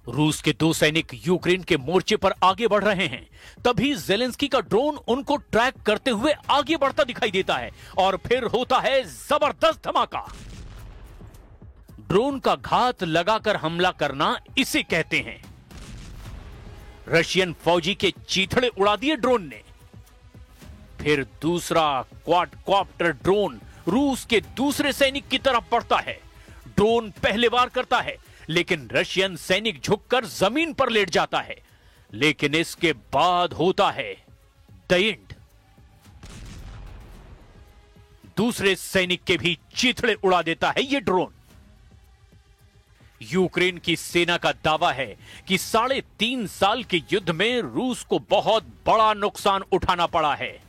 रूस के दो सैनिक यूक्रेन के मोर्चे पर आगे बढ़ रहे हैं। तभी जेलेंस्की का ड्रोन उनको ट्रैक करते हुए आगे बढ़ता दिखाई देता है और फिर होता है जबरदस्त धमाका। ड्रोन का घात लगाकर हमला करना इसे कहते हैं। रशियन फौजी के चीथड़े उड़ा दिए ड्रोन ने। फिर दूसरा क्वाडकॉप्टर ड्रोन रूस के दूसरे सैनिक की तरफ बढ़ता है। ड्रोन पहले वार करता है, लेकिन रशियन सैनिक झुककर जमीन पर लेट जाता है। लेकिन इसके बाद होता है द एंड। दूसरे सैनिक के भी चीथड़े उड़ा देता है यह ड्रोन। यूक्रेन की सेना का दावा है कि 3.5 साल के युद्ध में रूस को बहुत बड़ा नुकसान उठाना पड़ा है।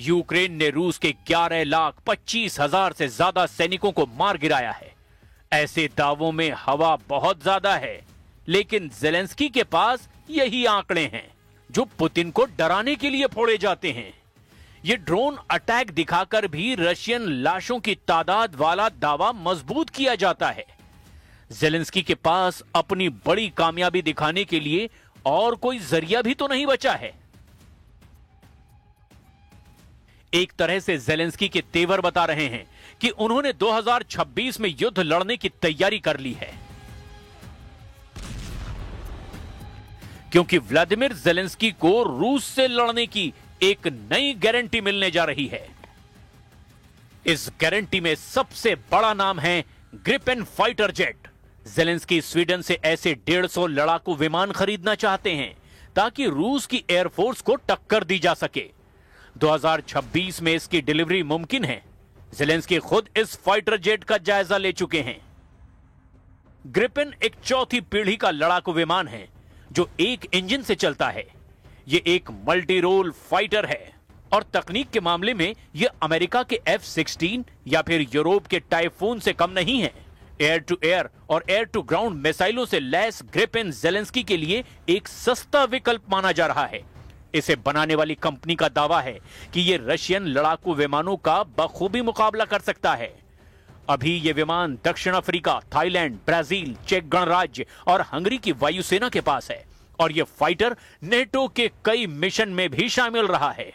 यूक्रेन ने रूस के 11,25,000 से ज्यादा सैनिकों को मार गिराया है। ऐसे दावों में हवा बहुत ज्यादा है, लेकिन जेलेंस्की के पास यही आंकड़े हैं जो पुतिन को डराने के लिए फोड़े जाते हैं। यह ड्रोन अटैक दिखाकर भी रशियन लाशों की तादाद वाला दावा मजबूत किया जाता है। जेलेंस्की के पास अपनी बड़ी कामयाबी दिखाने के लिए और कोई जरिया भी तो नहीं बचा है। एक तरह से जेलेंस्की के तेवर बता रहे हैं कि उन्होंने 2026 में युद्ध लड़ने की तैयारी कर ली है, क्योंकि व्लादिमीर जेलेंस्की को रूस से लड़ने की एक नई गारंटी मिलने जा रही है। इस गारंटी में सबसे बड़ा नाम है Gripen fighter jet. Zelensky Sweden से ऐसे 150 लड़ाकू विमान खरीदना चाहते हैं ताकि रूस की एयरफोर्स को टक्कर दी जा सके। 2026 में इसकी डिलीवरी मुमकिन है। जेलेंस्की खुद इस फाइटर जेट का जायजा ले चुके हैं। ग्रिपेन एक चौथी पीढ़ी का लड़ाकू विमान है जो एक इंजन से चलता है। यह एक मल्टी रोल फाइटर है और तकनीक के मामले में यह अमेरिका के F-16 या फिर यूरोप के टाइफून से कम नहीं है। एयर टू एयर और एयर टू ग्राउंड मिसाइलों से लैस ग्रिपेन जेलेंस्की के लिए एक सस्ता विकल्प माना जा रहा है। इसे बनाने वाली कंपनी का दावा है कि यह रशियन लड़ाकू विमानों का बखूबी मुकाबला कर सकता है। अभी यह विमान दक्षिण अफ्रीका, थाईलैंड, ब्राजील, चेक गणराज्य और हंगरी की वायुसेना के पास है और यह फाइटर नेटो के कई मिशन में भी शामिल रहा है।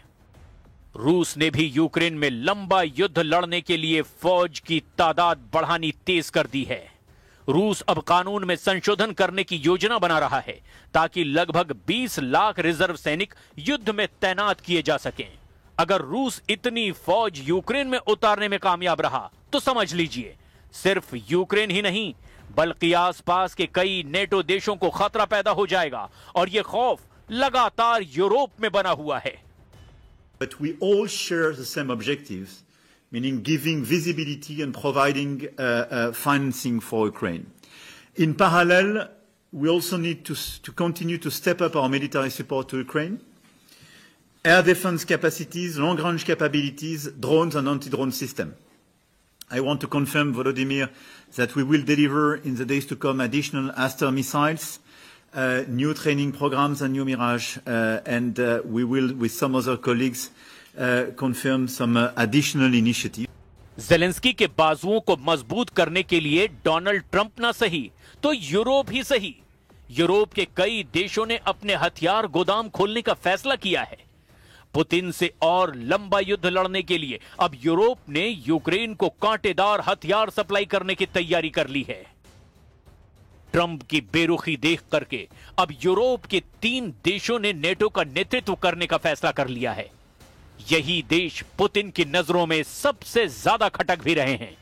रूस ने भी यूक्रेन में लंबा युद्ध लड़ने के लिए फौज की तादाद बढ़ानी तेज कर दी है। रूस अब कानून में संशोधन करने की योजना बना रहा है ताकि लगभग 20 लाख रिजर्व सैनिक युद्ध में तैनात किए जा सकें। अगर रूस इतनी फौज यूक्रेन में उतारने में कामयाब रहा तो समझ लीजिए सिर्फ यूक्रेन ही नहीं बल्कि आसपास के कई नेटो देशों को खतरा पैदा हो जाएगा और यह खौफ लगातार यूरोप में बना हुआ है। But we all share the same objectives, meaning giving visibility and providing financing for Ukraine. In parallel, we also need to continue to step up our military support to Ukraine. Air defense capacities, long-range capabilities, drones and anti-drone system. I want to confirm, Volodymyr, that we will deliver in the days to come additional Aster missiles, new training programs and new Mirage, and we will, with some other colleagues, confirm some additional initiatives. Zelensky के बाजुओं को मजबूत करने के लिए Donald Trump ना सही तो Europe ही सही। यूरोप के कई देशों ने अपने हथियार गोदाम खोलने का फैसला किया है। पुतिन से और लंबा युद्ध लड़ने के लिए अब यूरोप ने यूक्रेन को कांटेदार हथियार सप्लाई करने की तैयारी कर ली है। ट्रंप की बेरुखी देख करके अब यूरोप के 3 देशों ने नेटो का नेतृत्व करने का फैसला कर लिया है। यही देश पुतिन की नजरों में सबसे ज्यादा खटक भी रहे हैं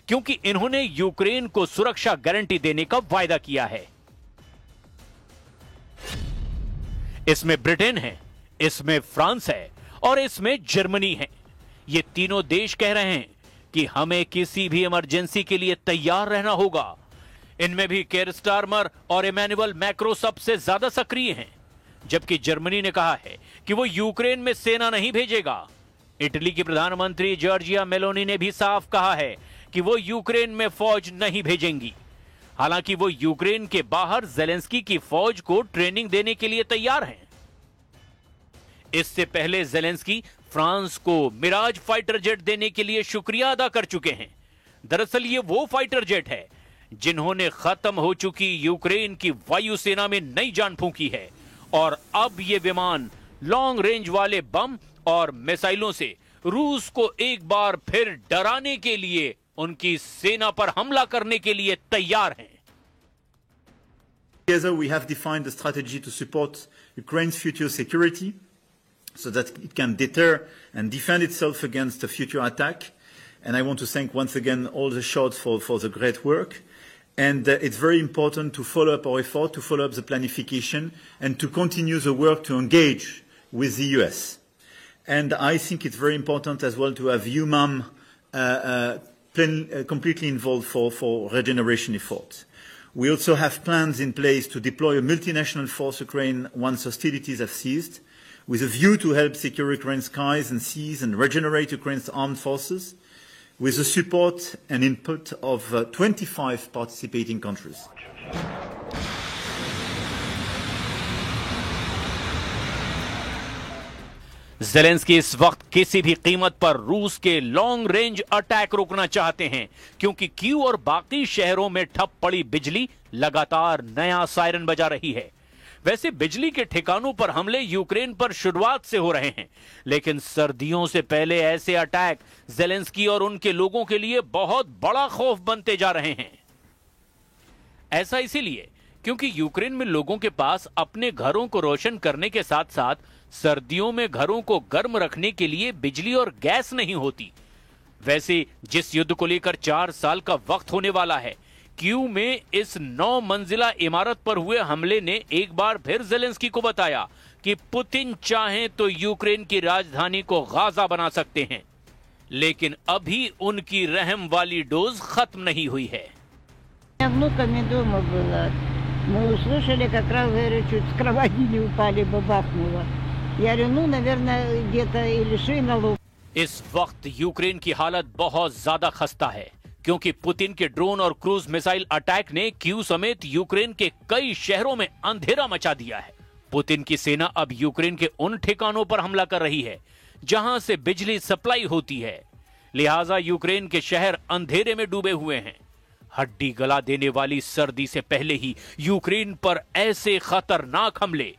क्योंकि इन्होंने यूक्रेन को सुरक्षा गारंटी देने का वायदा किया है। इसमें ब्रिटेन है, इसमें फ्रांस है और इसमें जर्मनी है। ये तीनों देश कह रहे हैं कि हमें किसी भी इमरजेंसी के लिए तैयार रहना होगा। इनमें भी केयर स्टारमर और इमैनुअल मैक्रो सबसे ज्यादा सक्रिय हैं, जबकि जर्मनी ने कहा है कि वो यूक्रेन में सेना नहीं भेजेगा। इटली की प्रधानमंत्री जॉर्जिया मेलोनी ने भी साफ कहा है कि वो यूक्रेन में फौज नहीं भेजेंगी। हालांकि वो यूक्रेन के बाहर जेलेंस्की की फौज को ट्रेनिंग देने के लिए तैयार हैं। इससे पहले जेलेंस्की फ्रांस को मिराज फाइटर जेट देने के लिए शुक्रिया अदा कर चुके हैं। दरअसल ये वो फाइटर जेट है जिन्होंने खत्म हो चुकी यूक्रेन की वायुसेना में नई जान फूंकी है। और अब ये विमान लॉन्ग रेंज वाले बम और मिसाइलों से रूस को एक बार फिर डराने के लिए, उनकी सेना पर हमला करने के लिए तैयार हैं। Together we have defined a strategy to support Ukraine's future security so that it can deter and defend itself against a future attack. And I want to thank once again all the Scholz for the great work. And it's very important to follow up our effort, to follow up the planification, and to continue the work to engage with the US. And I think it's very important as well to have UMAM completely involved for regeneration efforts. We also have plans in place to deploy a multinational force Ukraine once hostilities have ceased, with a view to help secure Ukraine's skies and seas and regenerate Ukraine's armed forces, with the support and input of 25 participating countries. Zelensky इस वक्त किसी भी कीमत पर रूस के long range attack रोकना चाहते हैं, क्योंकि कीव और बाकी शहरों में ठप पड़ी बिजली लगातार नया सायरन बजा रही है। वैसे बिजली के ठिकानों पर हमले यूक्रेन पर शुरुआत से हो रहे हैं, लेकिन सर्दियों से पहले ऐसे अटैक ज़ेलेंस्की और उनके लोगों के लिए बहुत बड़ा खौफ बनते जा रहे हैं। ऐसा इसीलिए क्योंकि यूक्रेन में लोगों के पास अपने घरों को रोशन करने के साथ साथ सर्दियों में घरों को गर्म रखने के लिए बिजली और गैस नहीं होती। वैसे जिस युद्ध को लेकर 4 साल का वक्त होने वाला है, कीव में इस 9 मंजिला इमारत पर हुए हमले ने एक बार फिर ज़ेलेंस्की को बताया कि पुतिन चाहें तो यूक्रेन की राजधानी को गाजा बना सकते हैं, लेकिन अभी उनकी रहम वाली डोज खत्म नहीं हुई है। Внуками дома была. Мы услышали, как раз, говорю, чуть с кровати не упали, бабахнуло. Я говорю, ну, наверное, где-то или шина лопнула. इस वक्त यूक्रेन की हालत बहुत ज्यादा खस्ता है, क्योंकि पुतिन के ड्रोन और क्रूज मिसाइल अटैक ने कीव समेत यूक्रेन के कई शहरों में अंधेरा मचा दिया है। पुतिन की सेना अब यूक्रेन के उन ठिकानों पर हमला कर रही है जहां से बिजली सप्लाई होती है, लिहाजा यूक्रेन के शहर अंधेरे में डूबे हुए हैं। हड्डी गला देने वाली सर्दी से पहले ही यूक्रेन पर ऐसे खतरनाक हमले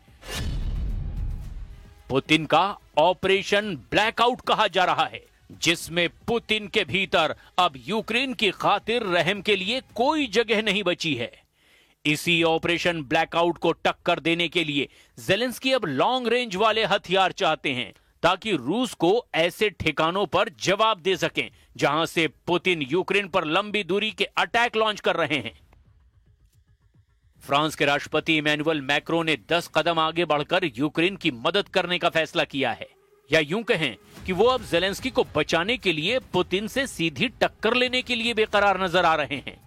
पुतिन का ऑपरेशन ब्लैकआउट कहा जा रहा है, जिसमें पुतिन के भीतर अब यूक्रेन की खातिर रहम के लिए कोई जगह नहीं बची है। इसी ऑपरेशन ब्लैकआउट को टक्कर देने के लिए ज़ेलेंस्की अब लॉन्ग रेंज वाले हथियार चाहते हैं, ताकि रूस को ऐसे ठिकानों पर जवाब दे सकें जहां से पुतिन यूक्रेन पर लंबी दूरी के अटैक लॉन्च कर रहे हैं। फ्रांस के राष्ट्रपति इमैनुअल मैक्रों ने 10 कदम आगे बढ़कर यूक्रेन की मदद करने का फैसला किया है, या यूं कहें कि वो अब ज़ेलेंस्की को बचाने के लिए पुतिन से सीधी टक्कर लेने के लिए बेकरार नजर आ रहे हैं।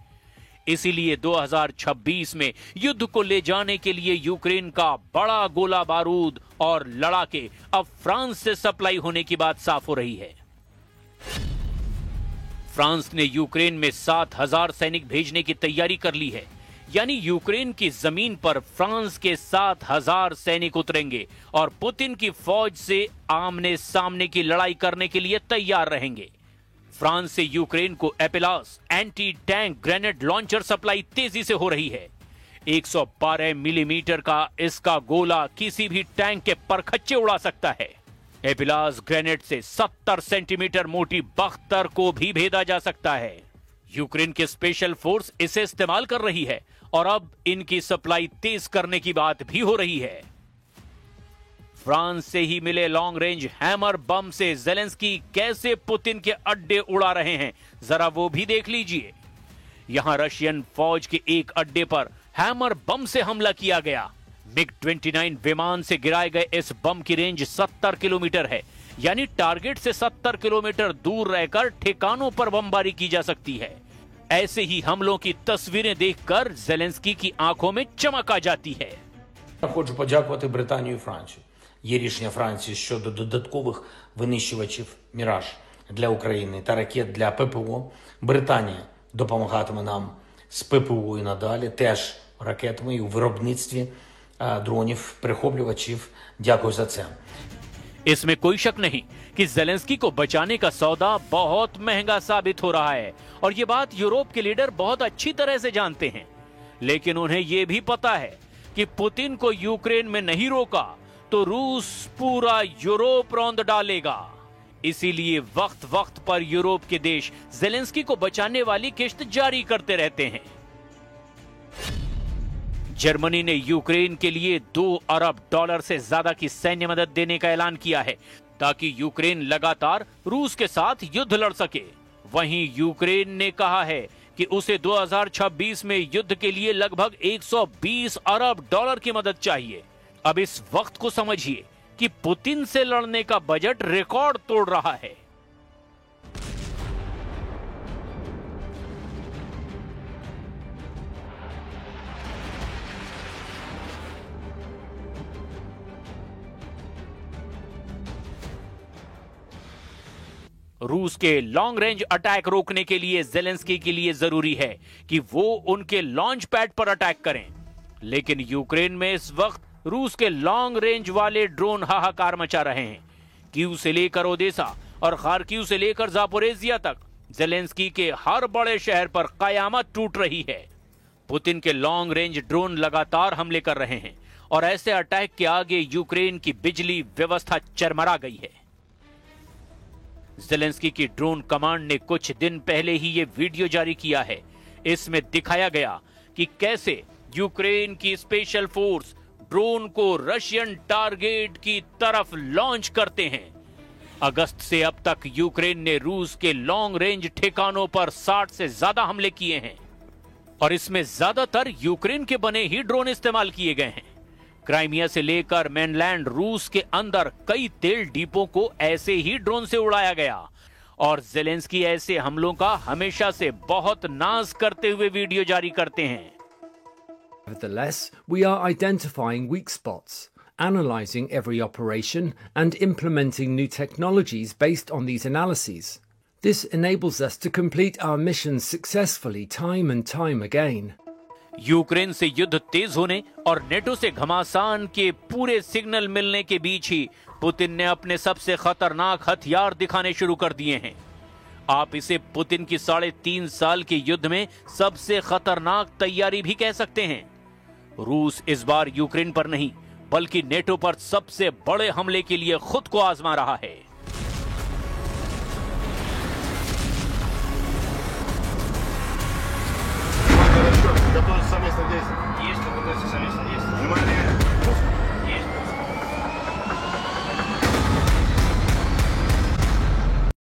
इसीलिए 2026 में युद्ध को ले जाने के लिए यूक्रेन का बड़ा गोला बारूद और लड़ाके अब फ्रांस से सप्लाई होने की बात साफ हो रही है। फ्रांस ने यूक्रेन में 7,000 सैनिक भेजने की तैयारी कर ली है, यानी यूक्रेन की जमीन पर फ्रांस के 7,000 सैनिक उतरेंगे और पुतिन की फौज से आमने सामने की लड़ाई करने के लिए तैयार रहेंगे। फ्रांस से यूक्रेन को APILAS anti tank grenade launcher supply तेजी से हो रही है। 112 मिलीमीटर का इसका गोला किसी भी टैंक के परखच्चे उड़ा सकता है। एपिलास ग्रेनेड से 70 सेंटीमीटर मोटी बख्तर को भी भेदा जा सकता है। यूक्रेन की स्पेशल फोर्स इसे इस्तेमाल कर रही है और अब इनकी सप्लाई तेज करने की बात भी हो रही है। फ्रांस से ही मिले लॉन्ग रेंज हैमर बम से ज़ेलेंस्की कैसे पुतिन के अड्डे उड़ा रहे हैं, जरा वो भी देख लीजिए। यहां रशियन फौज के एक अड्डे पर हैमर बम से हमला किया गया। मिग-29 विमान से गिराए गए इस बम की रेंज 70 किलोमीटर है, यानी टारगेट से 70 किलोमीटर दूर रहकर ठिकानों पर बमबारी की जा सकती है। ऐसे ही हमलों की तस्वीरें देखकर ज़ेलेंस्की की आंखों में चमक आ जाती है। Хочу подякувати Британію і Францію. Є рішення Франції щодо додаткових винищувачів «Міраж» для України та ракет для ППО. Британія допомагатиме нам з ППО і надалі, теж ракетами і у виробництві дронів, перехоплювачів. Дякую за це. इसमें कोई शक नहीं कि ज़ेलेंस्की को बचाने का सौदा बहुत महंगा साबित हो रहा है और ये बात यूरोप के लीडर बहुत अच्छी तरह से जानते हैं। लेकिन उन्हें यह भी पता है कि पुतिन को यूक्रेन में नहीं रोका तो रूस पूरा यूरोप रौंद डालेगा। इसीलिए वक्त वक्त पर यूरोप के देश ज़ेलेंस्की को बचाने वाली किश्त जारी करते रहते हैं। जर्मनी ने यूक्रेन के लिए $2 अरब से ज्यादा की सैन्य मदद देने का ऐलान किया है ताकि यूक्रेन लगातार रूस के साथ युद्ध लड़ सके। वहीं यूक्रेन ने कहा है कि उसे 2026 में युद्ध के लिए लगभग $120 अरब की मदद चाहिए। अब इस वक्त को समझिए कि पुतिन से लड़ने का बजट रिकॉर्ड तोड़ रहा है। रूस के लॉन्ग रेंज अटैक रोकने के लिए ज़ेलेंस्की के लिए जरूरी है कि वो उनके लॉन्च पैड पर अटैक करें। लेकिन यूक्रेन में इस वक्त रूस के लॉन्ग रेंज वाले ड्रोन हाहाकार मचा रहे हैं। कीव से लेकर ओदेसा और खार्किव से लेकर जापोरेजिया तक ज़ेलेंस्की के हर बड़े शहर पर कयामत टूट रही है। पुतिन के लॉन्ग रेंज ड्रोन लगातार हमले कर रहे हैं और ऐसे अटैक के आगे यूक्रेन की बिजली व्यवस्था चरमरा गई है। ज़ेलेंस्की की ड्रोन कमांड ने कुछ दिन पहले ही ये वीडियो जारी किया है। इसमें दिखाया गया कि कैसे यूक्रेन की स्पेशल फोर्स ड्रोन को रशियन टारगेट की तरफ लॉन्च करते हैं। अगस्त से अब तक यूक्रेन ने रूस के लॉन्ग रेंज ठिकानों पर 60 से ज्यादा हमले किए हैं और इसमें ज्यादातर यूक्रेन के बने ही ड्रोन इस्तेमाल किए गए हैं। क्राइमिया से लेकर मेनलैंड रूस के अंदर कई तेल डिपो को ऐसे ही ड्रोन से उड़ाया गया और ज़ेलेंस्की ऐसे हमलों का हमेशा से बहुत नाज करते हुए वीडियो जारी करते हैं। Nevertheless, we are identifying weak spots, analyzing every operation and implementing new technologies based on these analyses. This enables us to complete our missions successfully time and time again. Ukraine से युद्ध तेज होने और NATO से घमासान के पूरे signal मिलने के बीच ही पुतिन ने अपने सबसे खतरनाक हथियार दिखाने शुरू कर दिए हैं। आप इसे पुतिन की 3.5 साल के युद्ध में सबसे खतरनाक तैयारी भी कह सकते हैं। रूस इस बार यूक्रेन पर नहीं बल्कि नेटो पर सबसे बड़े हमले के लिए खुद को आजमा रहा है।